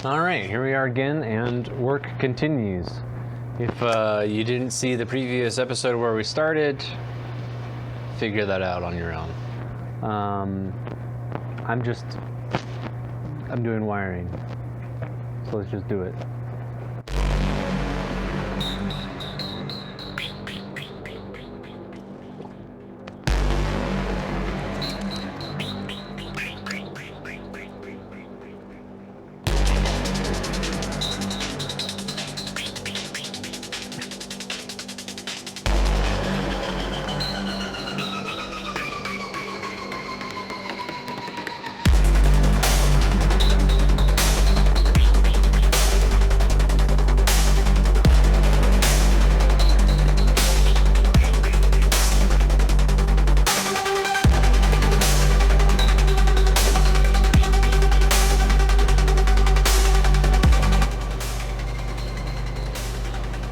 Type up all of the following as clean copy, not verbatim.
All right, here we are again, and work continues. If you didn't see the previous episode where we started, figure that out on your own. I'm doing wiring, so let's just do it.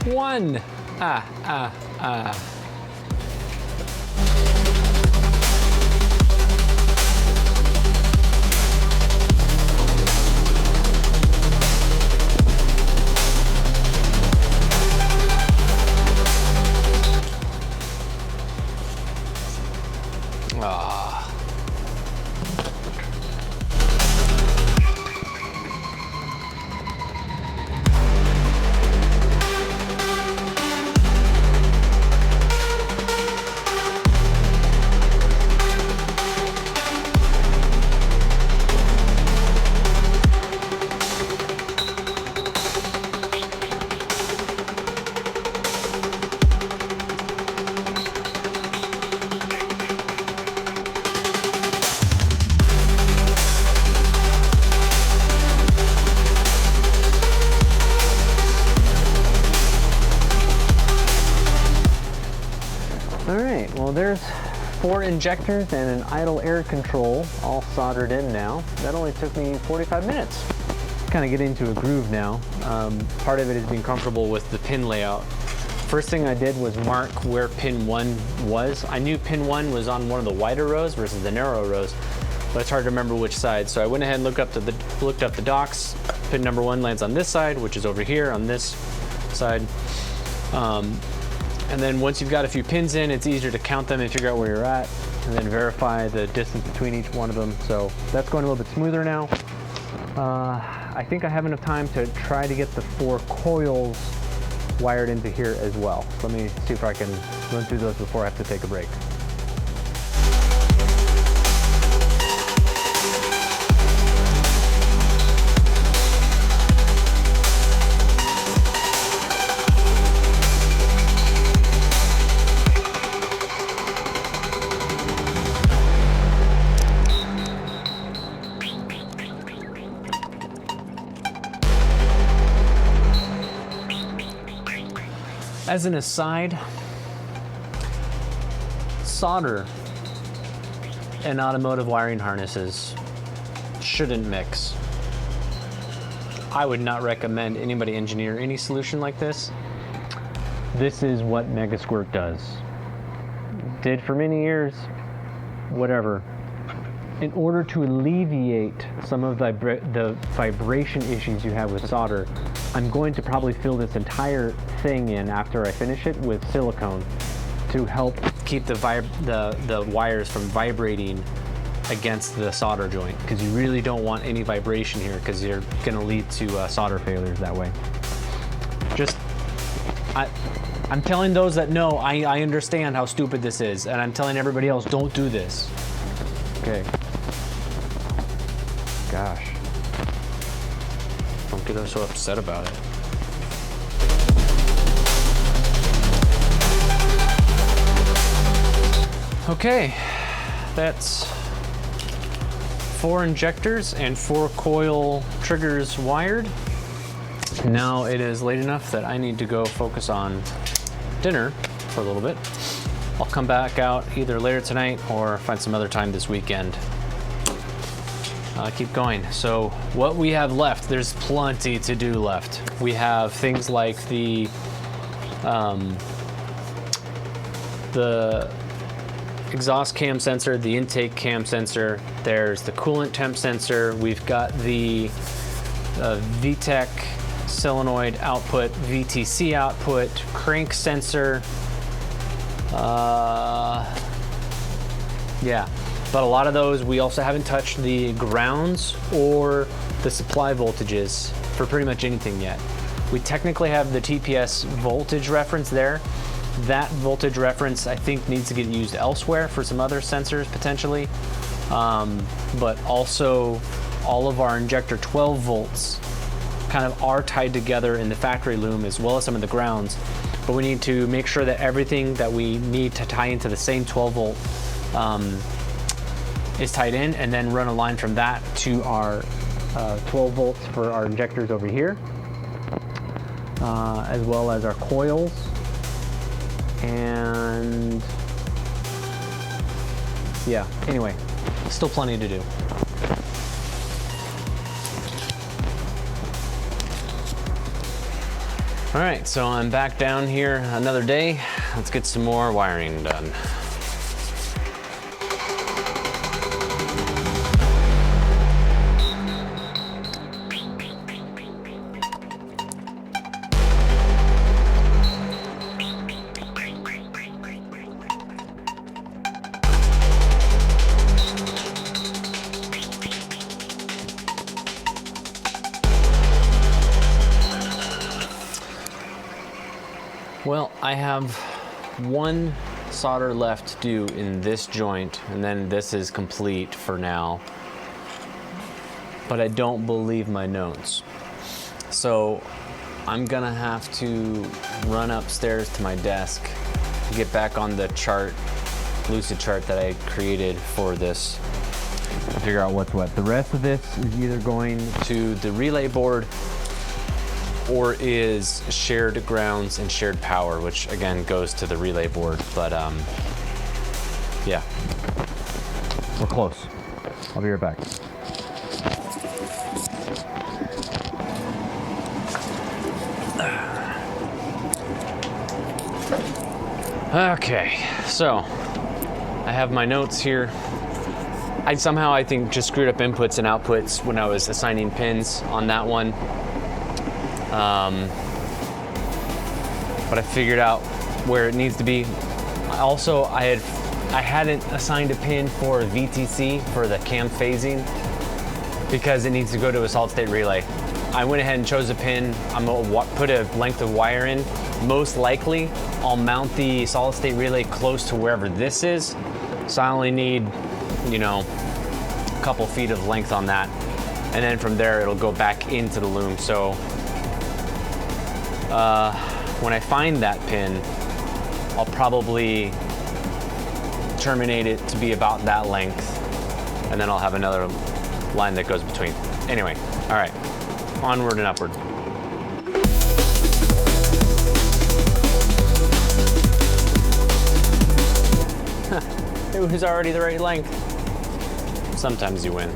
One. Alright, well there's 4 injectors and an idle air control all soldered in now. That only took me 45 minutes. Kind of get into a groove now. Part of it is being comfortable with the pin layout. First thing I did was mark where pin 1 was. I knew pin 1 was on one of the wider rows versus the narrow rows, but it's hard to remember which side. So I went ahead and looked up the docks. Pin number 1 lands on this side, which is over here on this side. And then once you've got a few pins in, it's easier to count them and figure out where you're at, and then verify the distance between each one of them. So that's going a little bit smoother now. I think I have enough time to try to get the 4 coils wired into here as well. So let me see if I can run through those before I have to take a break. As an aside, solder and automotive wiring harnesses shouldn't mix. I would not recommend anybody engineer any solution like this. This is what Megasquirt does. Did for many years, whatever. In order to alleviate some of the vibration issues you have with solder, I'm going to probably fill this entire thing in after I finish it with silicone to help keep the wires from vibrating against the solder joint, because you really don't want any vibration here, because you're going to lead to solder failures that way. I'm telling those that know, I understand how stupid this is, and I'm telling everybody else, don't do this. Okay. Gosh. Don't get so upset about it. Okay, that's 4 injectors and 4 coil triggers wired. Now it is late enough that I need to go focus on dinner for a little bit. I'll come back out either later tonight or find some other time this weekend. Keep going. So what we have left, there's plenty to do left. We have things like the exhaust cam sensor, the intake cam sensor, there's the coolant temp sensor, we've got the VTEC solenoid output, VTC output, crank sensor. Yeah, but a lot of those, we also haven't touched the grounds or the supply voltages for pretty much anything yet. We technically have the TPS voltage reference there. That voltage reference, I think, needs to get used elsewhere for some other sensors potentially. But also all of our injector 12 volts kind of are tied together in the factory loom, as well as some of the grounds. But we need to make sure that everything that we need to tie into the same 12 volt is tied in, and then run a line from that to our 12 volts for our injectors over here, as well as our coils. And yeah, anyway, still plenty to do. All right, so I'm back down here another day. Let's get some more wiring done. Well, I have one solder left to do in this joint, and then this is complete for now. But I don't believe my notes. So I'm gonna have to run upstairs to my desk, get back on the chart, lucid chart that I created for this, and figure out what's what. The rest of this is either going to the relay board or is shared grounds and shared power, which again goes to the relay board. But yeah, we're close. I'll be right back. Okay, so I have my notes here. I think just screwed up inputs and outputs when I was assigning pins on that one. But I figured out where it needs to be. Also, I hadn't assigned a pin for VTC for the cam phasing because it needs to go to a solid state relay. I went ahead and chose a pin. I'm gonna put a length of wire in. Most likely, I'll mount the solid state relay close to wherever this is. So I only need, you know, a couple feet of length on that. And then from there, it'll go back into the loom. So when I find that pin, I'll probably terminate it to be about that length, and then I'll have another line that goes between. Anyway, all right, onward and upward. It was already the right length. Sometimes you win.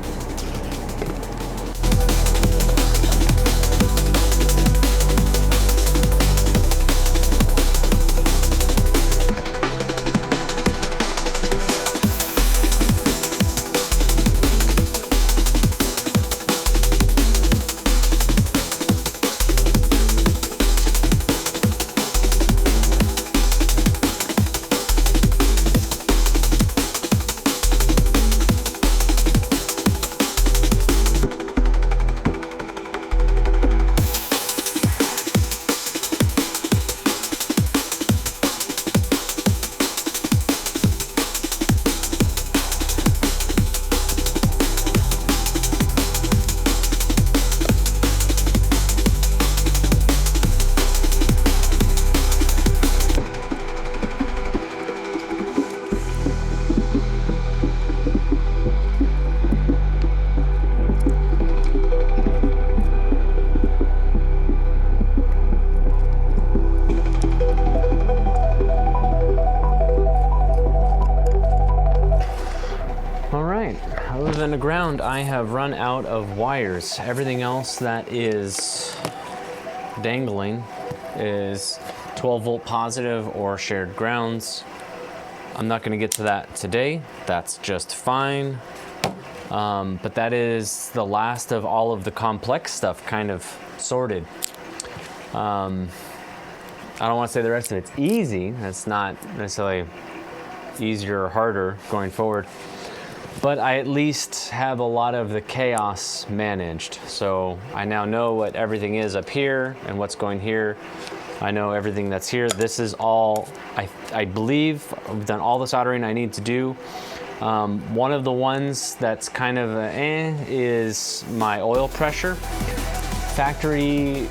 Other than the ground, I have run out of wires. Everything else that is dangling is 12 volt positive or shared grounds. I'm not going to get to that today. That's just fine. But that is the last of all of the complex stuff kind of sorted. I don't want to say the rest of it's easy. That's not necessarily easier or harder going forward. But I at least have a lot of the chaos managed. So I now know what everything is up here and what's going here. I know everything that's here. This is all, I believe, I've done all the soldering I need to do. One of the ones that's kind of is my oil pressure. Factory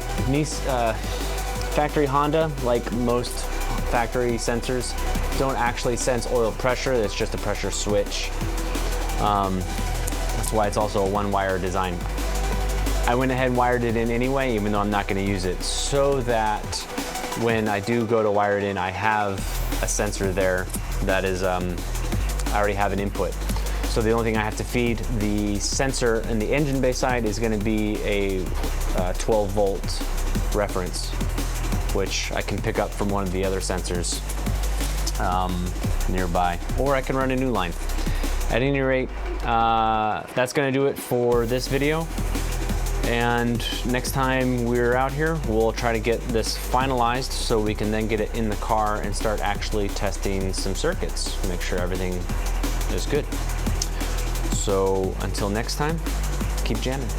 Honda, like most factory sensors, don't actually sense oil pressure. It's just a pressure switch. That's why it's also a one-wire design. I went ahead and wired it in anyway, even though I'm not going to use it, so that when I do go to wire it in, I have a sensor there that is, I already have an input. So the only thing I have to feed the sensor in the engine bay side is going to be a 12 volt reference, which I can pick up from one of the other sensors nearby, or I can run a new line. At any rate, that's going to do it for this video. And next time we're out here, we'll try to get this finalized so we can then get it in the car and start actually testing some circuits, make sure everything is good. So until next time, keep jamming.